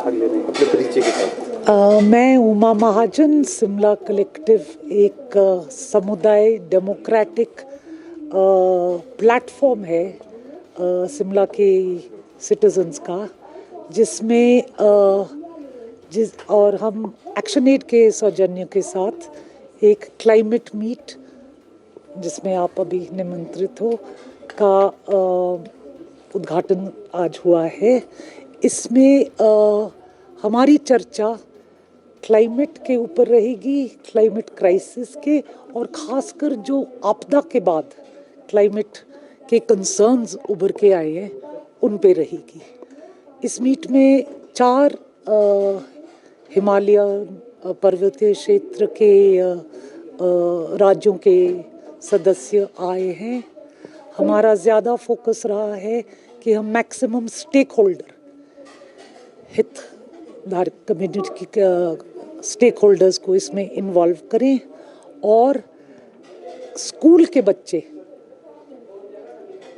भाग ले रहे हैं अपने परिचय के साथ। मैं उमा महाजन, शिमला कलेक्टिव एक समुदाय डेमोक्रेटिक प्लेटफॉर्म है शिमला के सिटीजन्स का, जिसमें और हम एक्शन एड के सौजन्य के साथ एक क्लाइमेट मीट, जिसमें आप अभी निमंत्रित हो, का उद्घाटन आज हुआ है। इसमें हमारी चर्चा क्लाइमेट के ऊपर रहेगी, क्लाइमेट क्राइसिस के, और ख़ासकर जो आपदा के बाद क्लाइमेट के कंसर्न्स उभर के आए हैं उन पे रहेगी। इस मीट में 4 हिमालय पर्वतीय क्षेत्र के राज्यों के सदस्य आए हैं। हमारा ज़्यादा फोकस रहा है कि हम मैक्सिमम स्टेक होल्डर, हितधारक कम्युनिटी के स्टेक होल्डर्स को इसमें इन्वॉल्व करें, और स्कूल के बच्चे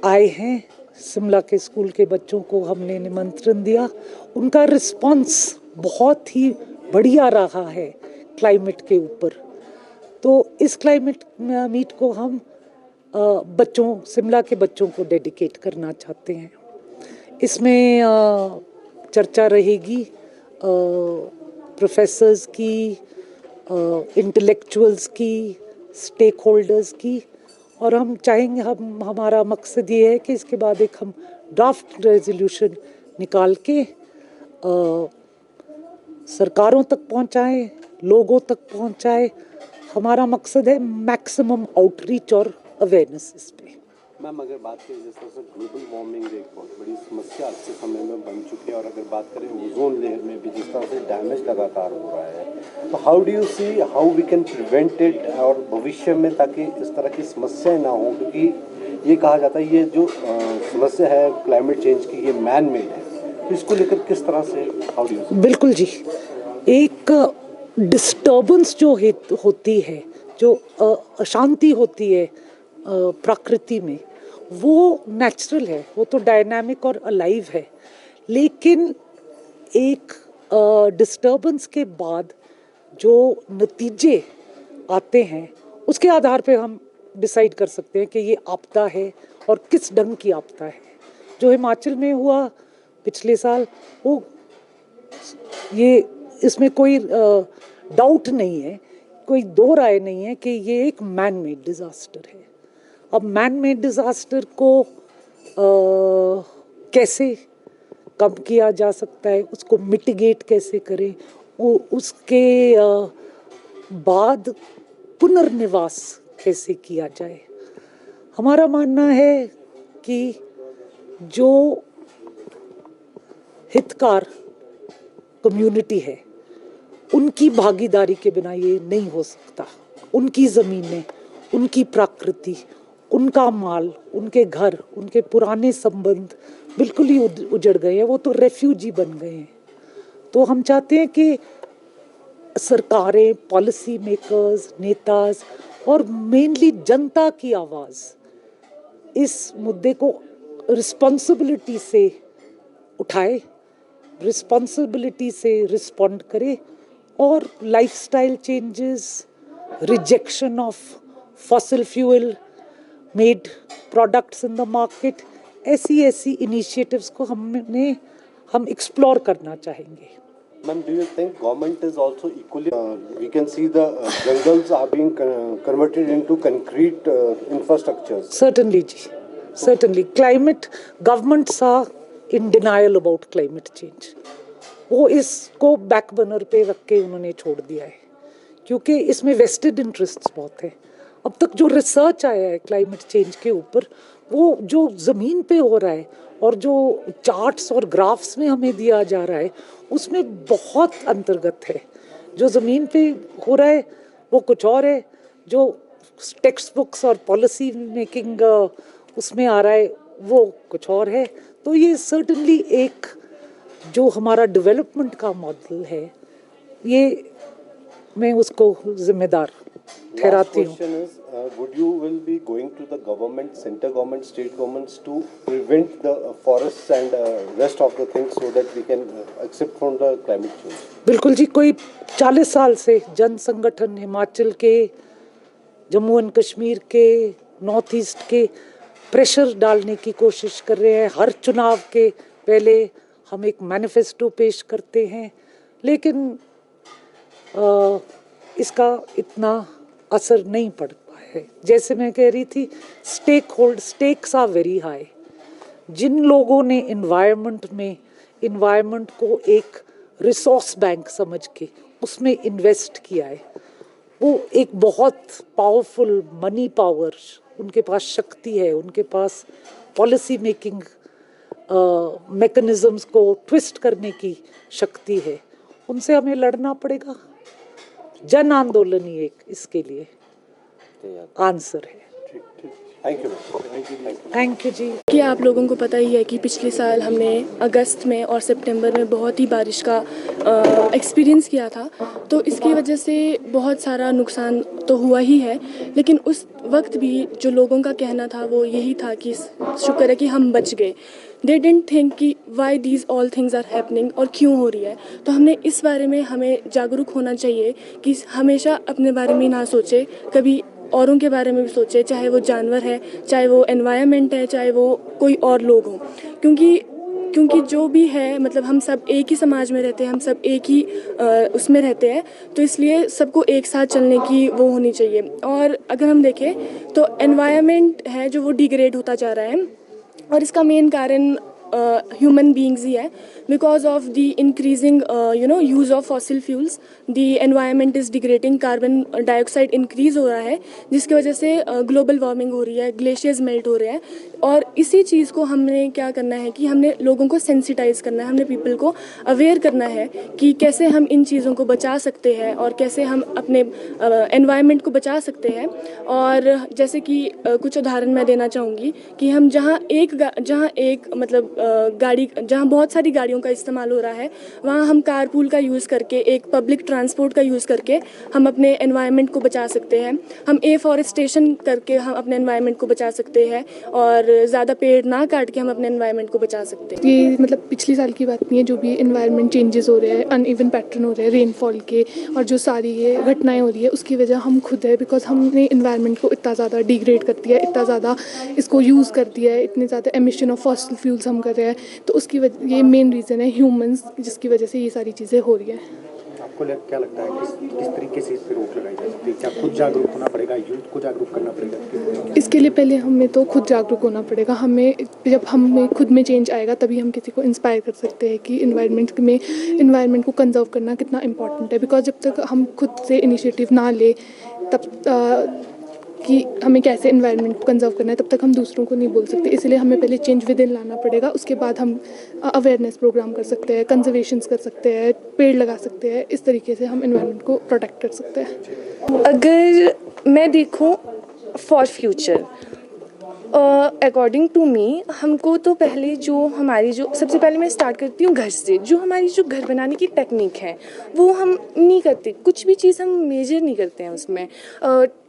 आए हैं। शिमला के स्कूल के बच्चों को हमने निमंत्रण दिया। उनका रिस्पांस बहुत ही बढ़िया रहा है क्लाइमेट के ऊपर। तो इस क्लाइमेट मीट को हम बच्चों, शिमला के बच्चों को डेडिकेट करना चाहते हैं। इसमें चर्चा रहेगी प्रोफेसर्स की, इंटेलेक्चुअल्स की, स्टेक होल्डर्स की, और हम चाहेंगे, हमारा मकसद ये है कि इसके बाद एक हम ड्राफ्ट रेजोल्यूशन निकाल के सरकारों तक पहुंचाएं, लोगों तक पहुंचाएं। हमारा मकसद है मैक्सिमम आउटरीच और अवेयरनेस इस पे। मैम, अगर बात करें जिस तरह से ग्लोबल वार्मिंग एक बहुत बड़ी समस्या आज के समय में बन चुकी है, और अगर बात करें ओजोन लेयर में भी जिस तरह से डैमेज लगातार हो रहा है, तो how do you see how we can prevent it, और भविष्य में ताकि इस तरह की समस्याएं ना हो, क्योंकि ये कहा जाता है ये जो समस्या है क्लाइमेट चेंज की, ये मैन मेड है, तो इसको लेकर किस तरह से हाउ डू यू? बिल्कुल जी, एक डिस्टर्बेंस जो होती है, जो अशांति होती है प्रकृति में, वो नेचुरल है, वो तो डायनामिक और अलाइव है। लेकिन एक डिस्टर्बेंस के बाद जो नतीजे आते हैं, उसके आधार पे हम डिसाइड कर सकते हैं कि ये आपदा है और किस ढंग की आपदा है। जो हिमाचल में हुआ पिछले साल, वो ये इसमें कोई डाउट नहीं है, कोई दो राय नहीं है कि ये एक मैन मेड डिज़ास्टर है। अब मैन मेड डिज़ास्टर को कैसे कम किया जा सकता है, उसको मिटिगेट कैसे करें, उसके बाद पुनर्निवास कैसे किया जाए। हमारा मानना है कि जो हितकार कम्युनिटी है, उनकी भागीदारी के बिना ये नहीं हो सकता। उनकी ज़मीनें, उनकी प्रकृति, उनका माल, उनके घर, उनके पुराने संबंध बिल्कुल ही उजड़ गए हैं, वो तो रेफ्यूजी बन गए हैं। तो हम चाहते हैं कि सरकारें, पॉलिसी मेकर्स, नेताज और मेनली जनता की आवाज़ इस मुद्दे को रिस्पॉन्सिबिलिटी से उठाए, रिस्पॉन्सिबिलिटी से रिस्पॉन्ड करे, और lifestyle changes, rejection of fossil fuel made products in the market, ऐसी इनिशिएटिव्स को हम एक्सप्लोर करना चाहेंगे। Ma'am, do you think government is also equally? We can see the jungles are being converted into concrete infrastructures. Certainly, ji. Certainly. Governments are in denial about climate change. वो इसको back burner पे रख के उन्होंने छोड़ दिया है, क्योंकि इसमें वेस्टेड इंटरेस्ट्स बहुत है। अब तक जो रिसर्च आया है क्लाइमेट चेंज के ऊपर, वो जो ज़मीन पे हो रहा है और जो चार्ट्स और ग्राफ्स में हमें दिया जा रहा है, उसमें बहुत अंतर्गत है। जो ज़मीन पे हो रहा है वो कुछ और है, जो टेक्स्ट बुक्स और पॉलिसी मेकिंग उसमें आ रहा है वो कुछ और है। तो ये सर्टनली एक जो हमारा डेवलपमेंट का मॉडल है, ये मैं उसको जिम्मेदार ठहराती हूँ। Question is, would you will be going to the government, center government, state governments to prevent the forests and rest of the things so that we can accept from the climate change? बिल्कुल जी, कोई 40 साल से जन संगठन हिमाचल के, Jammu and Kashmir के, north east के pressure डालने की कोशिश कर रहे हैं। हर चुनाव के पहले हम एक मैनिफेस्टो पेश करते हैं, लेकिन इसका इतना असर नहीं पड़ पाया है। जैसे मैं कह रही थी, स्टेक्स आर वेरी हाई। जिन लोगों ने इन्वायरमेंट को एक रिसोर्स बैंक समझ के उसमें इन्वेस्ट किया है, वो एक बहुत पावरफुल मनी पावर, उनके पास शक्ति है, उनके पास पॉलिसी मेकिंग मैकेनिज्म्स को ट्विस्ट करने की शक्ति है। उनसे हमें लड़ना पड़ेगा। जन आंदोलन ही एक इसके लिए आंसर है। थैंक यू जी। कि आप लोगों को पता ही है कि पिछले साल हमने अगस्त में और सितंबर में बहुत ही बारिश का एक्सपीरियंस किया था, तो इसकी वजह से बहुत सारा नुकसान तो हुआ ही है। लेकिन उस वक्त भी जो लोगों का कहना था वो यही था कि शुक्र है कि हम बच गए। दे डिडंट थिंक कि why these all things are happening, और क्यों हो रही है। तो हमने इस बारे में हमें जागरूक होना चाहिए कि हमेशा अपने बारे में ना सोचे, कभी औरों के बारे में भी सोचे, चाहे वो जानवर है, चाहे वो एनवायरनमेंट है, चाहे वो कोई और लोग हों। क्योंकि जो भी है, मतलब हम सब एक ही समाज में रहते हैं, हम सब एक ही उसमें रहते हैं, तो इसलिए सबको एक साथ चलने की वो होनी चाहिए। और अगर हम देखें तो एनवायरनमेंट है जो वो डिग्रेड होता जा रहा है, और इसका मेन कारण ह्यूमन बींग्स ही है। Because of the increasing use of fossil fuels, the environment is degrading, carbon dioxide increase हो रहा है, जिसकी वजह से ग्लोबल वार्मिंग हो रही है, ग्लेशियर्स मेल्ट हो रहे हैं। और इसी चीज़ को हमने क्या करना है कि हमने लोगों को सेंसिटाइज करना है, हमने पीपल को अवेयर करना है कि कैसे हम इन चीज़ों को बचा सकते हैं और कैसे हम अपने एनवायरनमेंट को बचा सकते हैं। और जैसे कि कुछ उदाहरण मैं देना चाहूँगी कि हम जहाँ एक मतलब गाड़ी, जहाँ बहुत सारी गाड़ियों का इस्तेमाल हो रहा है, वहाँ हम कारपूल का यूज़ करके, एक पब्लिक ट्रांसपोर्ट का यूज़ करके हम अपने एनवायरनमेंट को बचा सकते हैं। हम एफॉरेस्टेशन करके हम अपने एनवायरनमेंट को बचा सकते हैं, और ज़्यादा पेड़ ना काट के हम अपने एनवायरनमेंट को बचा सकते हैं। ये मतलब पिछली साल की बात नहीं है, जो भी एनवायरनमेंट चेंजेस हो रहे हैं, अनइवन पैटर्न हो रहे हैं रेनफॉल के, और जो सारी ये घटनाएं हो रही है, उसकी वजह हम खुद है। बिकॉज हमने एनवायरनमेंट को इतना ज़्यादा डिग्रेड कर दिया है, इतना ज़्यादा इसको यूज़ कर दिया है, इतने ज़्यादा एमिशन ऑफ फॉसिल फ्यूल्स हम कर रहे हैं, तो उसकी वजह, ये मेन रीज़न है ह्यूमंस, जिसकी वजह से ये सारी चीज़ें हो रही हैं। आपको क्या लगता है किस तरीके से इस पर रोक लगाई जा सकती है? क्या खुद जागरूक होना पड़ेगा, यूथ को जागरूक करना पड़ेगा? इसके लिए पहले हमें तो खुद जागरूक होना पड़ेगा। जब हमें खुद में चेंज आएगा तभी हम किसी को इंस्पायर कर सकते हैं कि इन्वायरमेंट को कंजर्व करना कितना इंपॉर्टेंट है। बिकॉज जब तक हम खुद से इनिशिएटिव ना ले तब कि हमें कैसे इन्वायरमेंट को कंजर्व करना है, तब तक हम दूसरों को नहीं बोल सकते। इसलिए हमें पहले चेंज विद इन लाना पड़ेगा, उसके बाद हम अवेयरनेस प्रोग्राम कर सकते हैं, कंजर्वेशंस कर सकते हैं, पेड़ लगा सकते हैं। इस तरीके से हम इन्वायरमेंट को प्रोटेक्ट कर सकते हैं। अगर मैं देखूं for future, according to me, हमको तो पहले सबसे पहले मैं स्टार्ट करती हूँ घर से। जो हमारी जो घर बनाने की टेक्निक है वो हम नहीं करते, कुछ भी चीज़ हम मेजर नहीं करते हैं उसमें।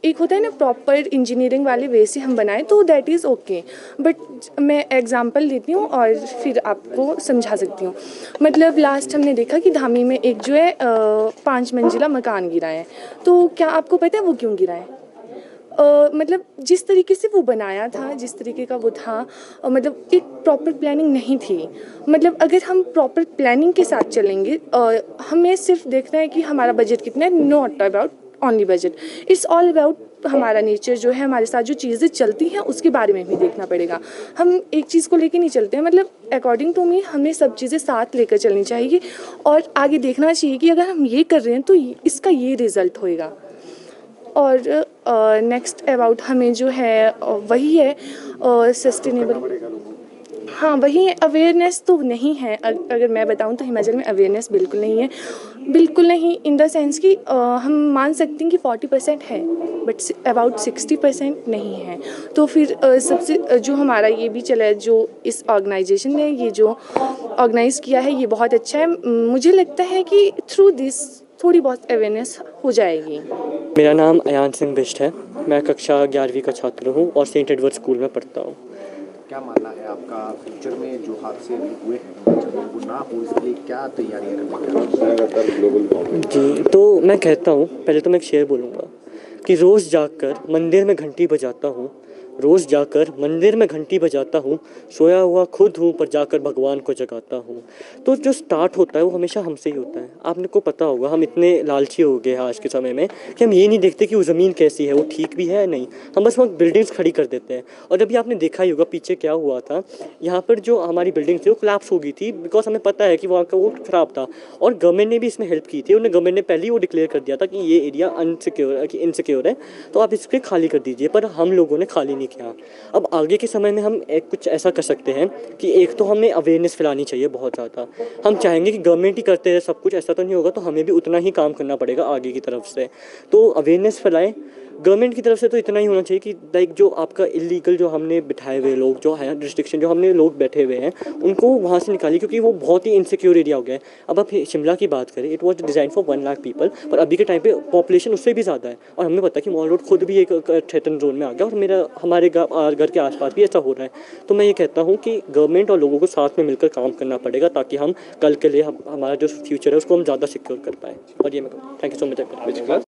एक होता है ना प्रॉपर इंजीनियरिंग वाले वे से हम बनाएं तो दैट इज़ ओके, बट मैं एग्जांपल देती हूँ और फिर आपको समझा सकती हूँ। मतलब लास्ट हमने देखा कि धामी में एक जो है 5 मंजिला मकान गिरा है, तो क्या आपको पता है वो क्यों गिरा है? मतलब जिस तरीके से वो बनाया था, जिस तरीके का वो था, मतलब एक प्रॉपर प्लानिंग नहीं थी। मतलब अगर हम प्रॉपर प्लानिंग के साथ चलेंगे, हमें सिर्फ देखना है कि हमारा बजट कितना है, not about only budget, it's all about हमारा नेचर जो है, हमारे साथ जो चीज़ें चलती हैं उसके बारे में भी देखना पड़ेगा। हम एक चीज़ को लेके नहीं चलते हैं। मतलब अकॉर्डिंग टू मी हमें सब चीज़ें साथ लेकर चलनी चाहिए और आगे देखना चाहिए कि अगर हम ये कर रहे हैं तो इसका ये रिज़ल्ट होएगा। और नेक्स्ट अबाउट हमें जो है वही है सस्टेनेबल, हाँ वही अवेयरनेस तो नहीं है। अगर मैं बताऊं तो हिमाचल में अवेयरनेस बिल्कुल नहीं है, बिल्कुल नहीं, इन द सेंस कि हम मान सकते हैं कि 40% है बट अबाउट 60% नहीं है। तो फिर सबसे जो हमारा ये भी चला है, जो इस ऑर्गेनाइजेशन ने ये जो ऑर्गेनाइज़ किया है ये बहुत अच्छा है। मुझे लगता है कि थ्रू दिस थोड़ी बहुत अवेयरनेस हो जाएगी। मेरा नाम अयान सिंह बिष्ट है। मैं कक्षा 11वीं का छात्र हूँ और सेंट एडवर्ड स्कूल में पढ़ता हूँ। क्या मानना है आपका फ्यूचर में जो हादसे अभी हुए हैं वो ना हो इसके लिए क्या तैयारियां करनी जी, तो मैं कहता हूँ, पहले तो मैं एक शेर बोलूँगा कि रोज़ जाकर मंदिर में घंटी बजाता हूँ, रोज़ जाकर मंदिर में घंटी बजाता हूँ, सोया हुआ खुद हूँ पर जाकर भगवान को जगाता हूँ। तो जो स्टार्ट होता है वो हमेशा हमसे ही होता है। आपने को पता होगा, हम इतने लालची हो गए हैं आज के समय में कि हम ये नहीं देखते कि वो ज़मीन कैसी है, वो ठीक भी है या नहीं, हम बस वहाँ बिल्डिंग्स खड़ी कर देते हैं। और अभी आपने देखा ही होगा पीछे क्या हुआ था, यहाँ पर जो हमारी बिल्डिंग थी वो कोलैप्स हो गई थी बिकॉज हमें पता है कि वहाँ का वो ख़राब था और गवर्नमेंट ने भी इसमें हेल्प की थी। उन्हें गवर्नमेंट ने पहले ही वो डिक्लेयर कर दिया था कि ये एरिया इनसिक्योर है, तो आप इसके खाली कर दीजिए, पर हम लोगों ने खाली नहीं किया। अब आगे के समय में हम कुछ ऐसा कर सकते हैं कि एक तो हमें अवेयरनेस फैलानी चाहिए बहुत ज़्यादा। हम चाहेंगे कि गवर्नमेंट ही करते रहे सब कुछ, ऐसा तो नहीं होगा, तो हमें भी उतना ही काम करना पड़ेगा आगे की तरफ से। तो अवेयरनेस फैलाएं गवर्नमेंट की तरफ से। तो इतना ही होना चाहिए कि लाइक जो आपका इलीगल जो हमने बिठाए हुए लोग जो है, रिस्ट्रिक्शन जो हमने लोग बैठे हुए हैं, उनको वहाँ से निकालिए, क्योंकि वो बहुत ही इनसिक्योर एरिया हो गया है। अब आप शिमला की बात करें, it was design for 1 lakh people, पर अभी के टाइम पे पॉपुलेशन उससे भी ज़्यादा है। और हमें पता है कि मॉल रोड खुद भी एक थ्रेटन जोन में आ गया और हमारे घर के आसपास भी ऐसा हो रहा है। तो मैं ये कहता हूँ कि गवर्नमेंट और लोगों को साथ में मिलकर काम करना पड़ेगा ताकि हम कल के लिए हमारा जो फ्यूचर है उसको हम ज़्यादा सिक्योर कर पाएँ। और ये मैं थैंक यू सो मच।